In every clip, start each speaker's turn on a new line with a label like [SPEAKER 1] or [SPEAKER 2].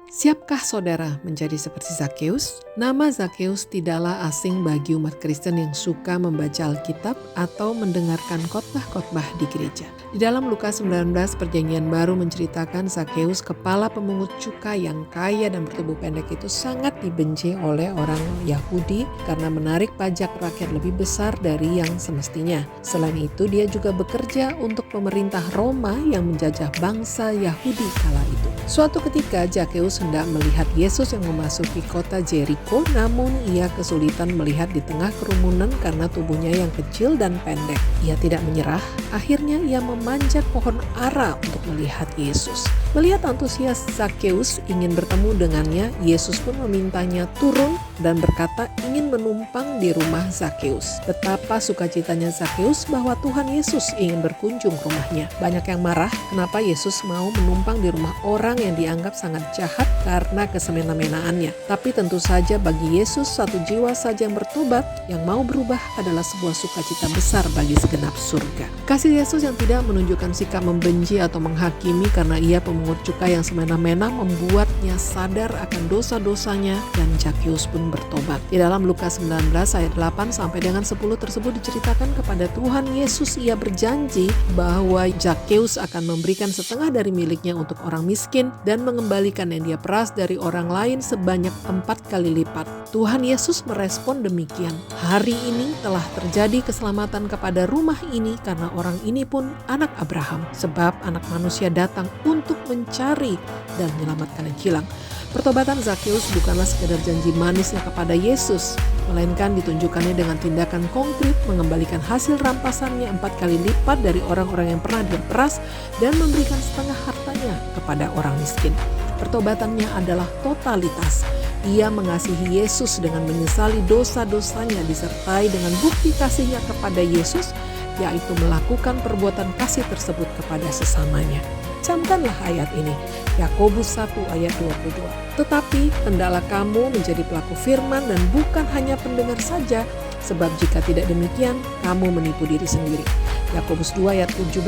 [SPEAKER 1] Siapkah saudara menjadi seperti Zakheus? Nama Zakheus tidaklah asing bagi umat Kristen yang suka membaca Alkitab atau mendengarkan khotbah-khotbah di gereja. Di dalam Lukas 19, Perjanjian Baru menceritakan Zakheus, kepala pemungut cukai yang kaya dan bertubuh pendek itu sangat dibenci oleh orang Yahudi karena menarik pajak rakyat lebih besar dari yang semestinya. Selain itu, dia juga bekerja untuk pemerintah Roma yang menjajah bangsa Yahudi kala itu. Suatu ketika Zakheus hendak melihat Yesus yang memasuki kota Jericho, namun ia kesulitan melihat di tengah kerumunan karena tubuhnya yang kecil dan pendek. Ia tidak menyerah, akhirnya ia memanjat pohon ara untuk melihat Yesus. Melihat antusias Zakheus ingin bertemu dengannya, Yesus pun memintanya turun dan berkata ingin menumpang di rumah Zakheus. Betapa sukacitanya Zakheus bahwa Tuhan Yesus ingin berkunjung ke rumahnya. Banyak yang marah kenapa Yesus mau menumpang di rumah orang yang dianggap sangat jahat karena kesemena-menaannya. Tapi tentu saja bagi Yesus, satu jiwa saja yang bertobat, yang mau berubah adalah sebuah sukacita besar bagi segenap surga. Kasih Yesus yang tidak menunjukkan sikap membenci atau menghakimi karena ia pemungut cukai yang semena-mena membuatnya sadar akan dosa-dosanya, dan Zakheus pun bertobat. Di dalam Lukas 19 ayat 8 sampai dengan 10 tersebut diceritakan kepada Tuhan Yesus ia berjanji bahwa Zakheus akan memberikan setengah dari miliknya untuk orang miskin dan mengembalikan yang dia peras dari orang lain sebanyak 4 kali lipat. Tuhan Yesus merespon demikian. Hari ini telah terjadi keselamatan kepada rumah ini karena orang ini pun anak Abraham, sebab anak manusia datang untuk mencari dan menyelamatkan yang hilang. Pertobatan Zakheus bukanlah sekedar janji manisnya kepada Yesus, melainkan ditunjukkannya dengan tindakan konkret mengembalikan hasil rampasannya 4 kali lipat dari orang-orang yang pernah dia peras dan memberikan setengah hartanya kepada orang miskin. Pertobatannya adalah totalitas. Ia mengasihi Yesus dengan menyesali dosa-dosanya disertai dengan bukti kasihnya kepada Yesus, yaitu melakukan perbuatan kasih tersebut kepada sesamanya. Camkanlah ayat ini, Yakobus 1 ayat 22. Tetapi hendaklah kamu menjadi pelaku firman dan bukan hanya pendengar saja, sebab jika tidak demikian, kamu menipu diri sendiri. Yakobus 2 ayat 17,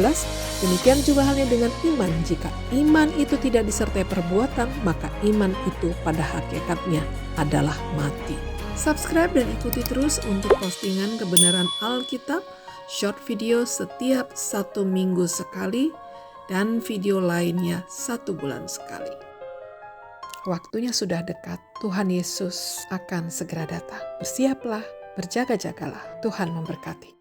[SPEAKER 1] demikian juga halnya dengan iman. Jika iman itu tidak disertai perbuatan, maka iman itu pada hakikatnya adalah mati. Subscribe dan ikuti terus untuk postingan kebenaran Alkitab, short video setiap 1 minggu sekali, dan video lainnya 1 bulan sekali. Waktunya sudah dekat, Tuhan Yesus akan segera datang. Bersiaplah, berjaga-jagalah, Tuhan memberkati.